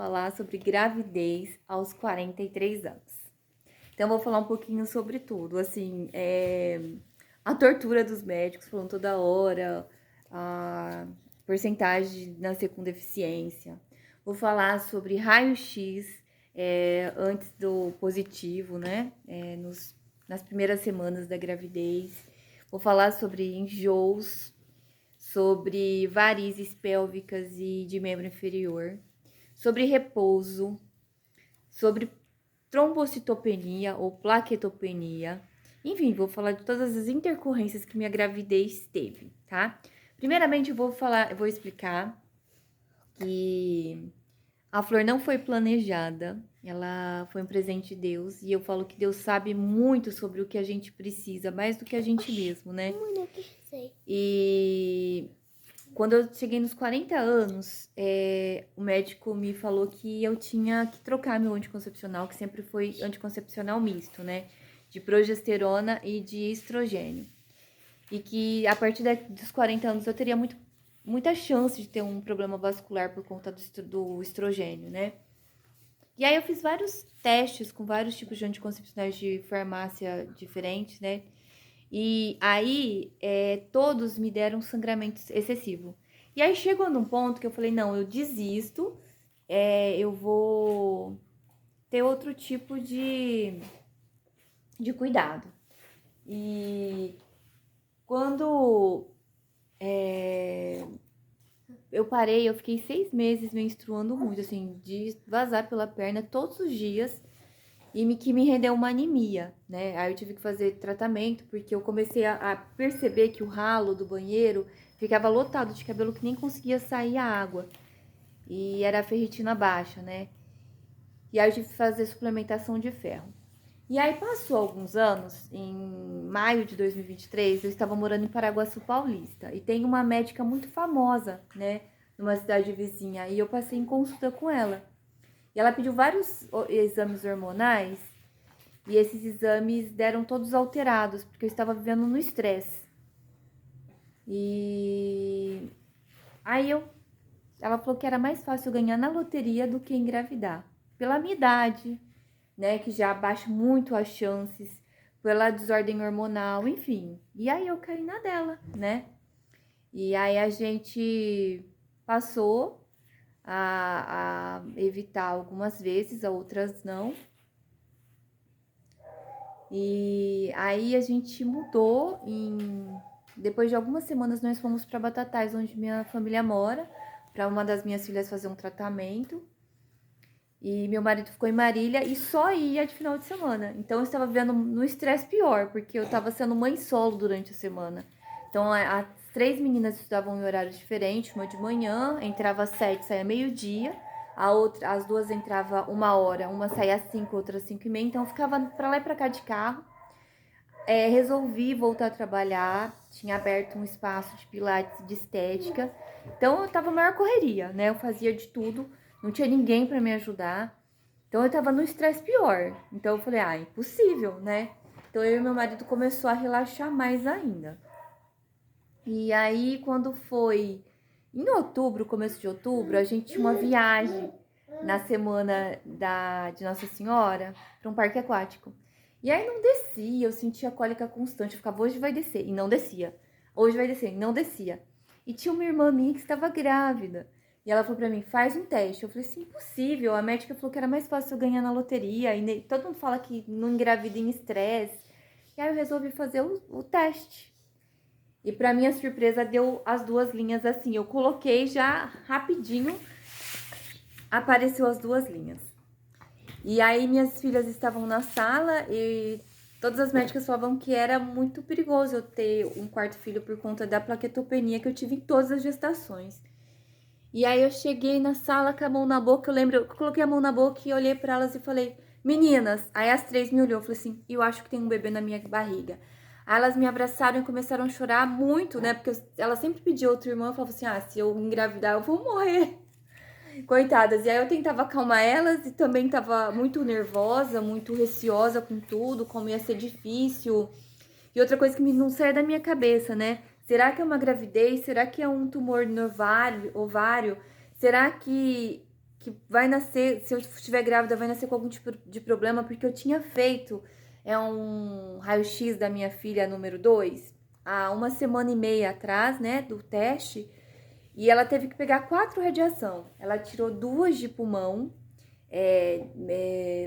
falar sobre gravidez aos 43 anos. Então, eu vou falar um pouquinho sobre tudo, assim, a tortura dos médicos falando toda hora, a porcentagem de nascer com deficiência. Vou falar sobre raio-x antes do positivo, né, nas primeiras semanas da gravidez. Vou falar sobre enjoos, sobre varizes pélvicas e de membro inferior, sobre repouso, sobre trombocitopenia ou plaquetopenia. Enfim, vou falar de todas as intercorrências que minha gravidez teve, tá? Primeiramente, eu vou explicar que a flor não foi planejada, ela foi um presente de Deus, e eu falo que Deus sabe muito sobre o que a gente precisa, mais do que a gente mesmo, né? E quando eu cheguei nos 40 anos, o médico me falou que eu tinha que trocar meu anticoncepcional, que sempre foi anticoncepcional misto, né? De progesterona e de estrogênio. E que a partir dos 40 anos eu teria muita chance de ter um problema vascular por conta do estrogênio, né? E aí eu fiz vários testes com vários tipos de anticoncepcionais de farmácia diferentes, né? E aí, todos me deram sangramento excessivo. E aí chegou num ponto que eu falei, não, eu desisto, eu vou ter outro tipo de cuidado. E quando eu parei, eu fiquei 6 meses menstruando muito, assim, de vazar pela perna todos os dias. E que me rendeu uma anemia, né? Aí eu tive que fazer tratamento, porque eu comecei a perceber que o ralo do banheiro ficava lotado de cabelo que nem conseguia sair a água. E era a ferritina baixa, né? E aí eu tive que fazer suplementação de ferro. E aí passou alguns anos, em maio de 2023, eu estava morando em Paraguaçu Paulista. E tem uma médica muito famosa, né? Numa cidade vizinha. E eu passei em consulta com ela. E ela pediu vários exames hormonais. E esses exames deram todos alterados, porque eu estava vivendo no estresse. E aí ela falou que era mais fácil ganhar na loteria do que engravidar. Pela minha idade, né, que já abaixa muito as chances, pela desordem hormonal, enfim. E aí eu caí na dela, né? E aí a gente passou a evitar algumas vezes, outras não. E aí a gente mudou depois de algumas semanas nós fomos para Batatais, onde minha família mora, para uma das minhas filhas fazer um tratamento. E meu marido ficou em Marília e só ia de final de semana. Então eu estava vivendo no estresse pior, porque eu estava sendo mãe solo durante a semana. Então as 3 meninas estudavam em horários diferentes, uma de manhã, entrava às 7, saía meio-dia. As duas entrava 1 hora, uma saía às 5, outra às 5h30. Então eu ficava para lá e para cá de carro. Resolvi voltar a trabalhar, tinha aberto um espaço de pilates, de estética. Então eu tava maior correria, né? Eu fazia de tudo, não tinha ninguém para me ajudar. Então eu tava no estresse pior. Então eu falei, impossível, né? Então eu e meu marido começou a relaxar mais ainda. E aí quando foi em outubro, começo de outubro, a gente tinha uma viagem na semana de Nossa Senhora para um parque aquático. E aí não descia, eu sentia cólica constante, eu ficava, hoje vai descer, e não descia. Hoje vai descer, e não descia. E tinha uma irmã minha que estava grávida. E ela falou pra mim, faz um teste. Eu falei assim, impossível. A médica falou que era mais fácil eu ganhar na loteria. E todo mundo fala que não engravida em estresse. E aí eu resolvi fazer o teste. E pra minha surpresa, deu as 2 linhas assim. Eu coloquei já rapidinho, apareceu as 2 linhas. E aí minhas filhas estavam na sala e todas as médicas falavam que era muito perigoso eu ter um 4º filho por conta da plaquetopenia que eu tive em todas as gestações. E aí eu cheguei na sala com a mão na boca, eu lembro, eu coloquei a mão na boca e olhei para elas e falei, meninas, aí as 3 me olhou, eu falei assim, eu acho que tem um bebê na minha barriga. Aí elas me abraçaram e começaram a chorar muito, né, porque ela sempre pediu outra irmã, eu falava assim, se eu engravidar eu vou morrer. Coitadas, e aí eu tentava acalmar elas e também tava muito nervosa, muito receosa com tudo, como ia ser difícil. E outra coisa que não saía da minha cabeça, né? Será que é uma gravidez? Será que é um tumor no ovário? Será que que vai nascer, se eu estiver grávida, vai nascer com algum tipo de problema, porque eu tinha feito um raio-x da minha filha número 2 há uma semana e meia atrás, né, do teste, e ela teve que pegar 4 radiação. Ela tirou 2 de pulmão,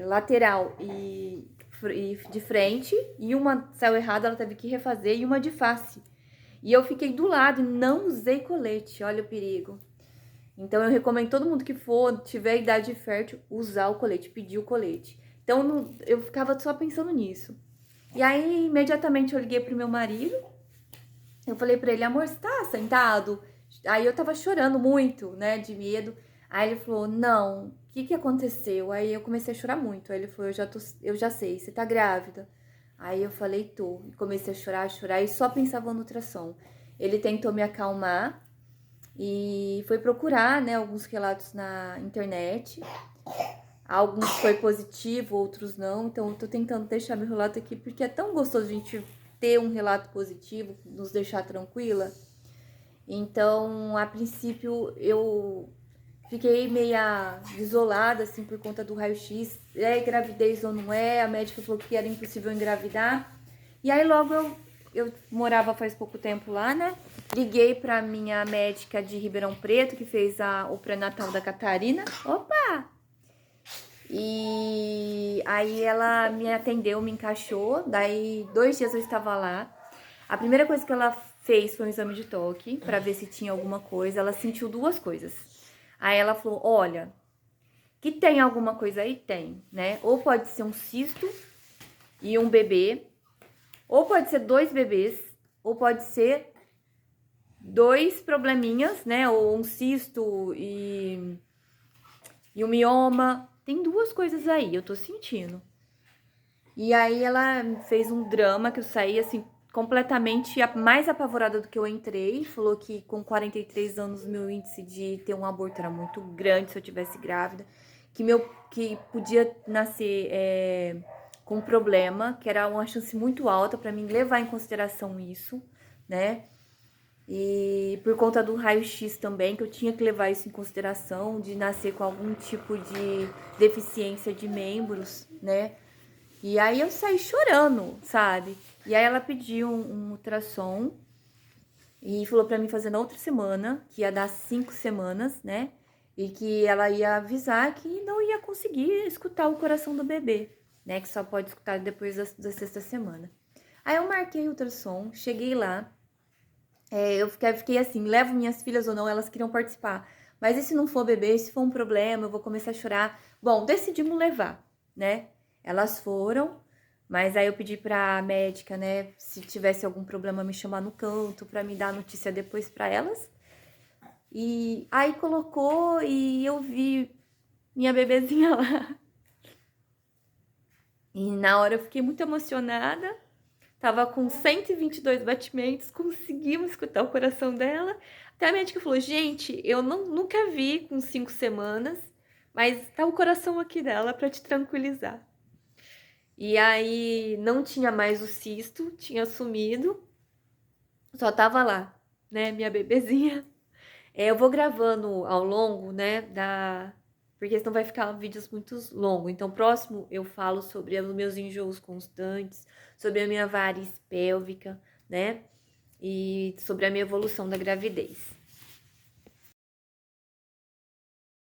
lateral e de frente, e uma saiu errada, ela teve que refazer, e uma de face. E eu fiquei do lado e não usei colete, olha o perigo. Então eu recomendo todo mundo que for, tiver idade fértil, usar o colete, pedir o colete. Então eu ficava só pensando nisso. E aí imediatamente eu liguei pro meu marido. Eu falei pra ele, amor, você tá sentado? Aí eu tava chorando muito, né, de medo. Aí ele falou, não, o que aconteceu? Aí eu comecei a chorar muito. Aí ele falou, eu já sei, você tá grávida? Aí eu falei, tô. E comecei a chorar e só pensava no ultrassom. Ele tentou me acalmar e foi procurar, né, alguns relatos na internet. Alguns foi positivo, outros não. Então eu tô tentando deixar meu relato aqui porque é tão gostoso a gente ter um relato positivo, nos deixar tranquila. Então, a princípio, eu fiquei meia isolada, assim, por conta do raio-x. É gravidez ou não é? A médica falou que era impossível engravidar. E aí, logo, eu morava faz pouco tempo lá, né? Liguei pra minha médica de Ribeirão Preto, que fez o pré-natal da Catarina. Opa! E aí ela me atendeu, me encaixou. Daí 2 dias eu estava lá. A primeira coisa que ela fez foi um exame de toque para ver se tinha alguma coisa. Ela sentiu 2 coisas. Aí ela falou: olha, que tem alguma coisa aí? Tem, né? Ou pode ser um cisto e um bebê, ou pode ser 2 bebês, ou pode ser 2 probleminhas, né? Ou um cisto e um mioma. Tem 2 coisas aí, eu tô sentindo. E aí ela fez um drama que eu saí assim completamente mais apavorada do que eu entrei. Falou que com 43 anos meu índice de ter um aborto era muito grande se eu tivesse grávida, que podia nascer com problema, que era uma chance muito alta para mim levar em consideração isso, né? E por conta do raio-x também, que eu tinha que levar isso em consideração, de nascer com algum tipo de deficiência de membros, né? E aí eu saí chorando, sabe? E aí ela pediu um ultrassom e falou pra mim fazer na outra semana, que ia dar 5 semanas, né? E que ela ia avisar que não ia conseguir escutar o coração do bebê, né? Que só pode escutar depois da 6ª semana. Aí eu marquei o ultrassom, cheguei lá. Eu fiquei assim, levo minhas filhas ou não, elas queriam participar. Mas e se não for bebê, se for um problema, eu vou começar a chorar. Bom, decidimos levar, né? Elas foram, mas aí eu pedi pra médica, né, se tivesse algum problema, me chamar no canto, pra me dar a notícia depois pra elas. E aí colocou e eu vi minha bebezinha lá. E na hora eu fiquei muito emocionada. Tava com 122 batimentos, conseguimos escutar o coração dela. Até a médica falou, gente, eu nunca vi com 5 semanas, mas tá o coração aqui dela pra te tranquilizar. E aí não tinha mais o cisto, tinha sumido, só tava lá, né, minha bebezinha. Eu vou gravando ao longo, né, porque senão vai ficar vídeos muito longos. Então, próximo eu falo sobre os meus enjoos constantes, sobre a minha variz pélvica, né, e sobre a minha evolução da gravidez.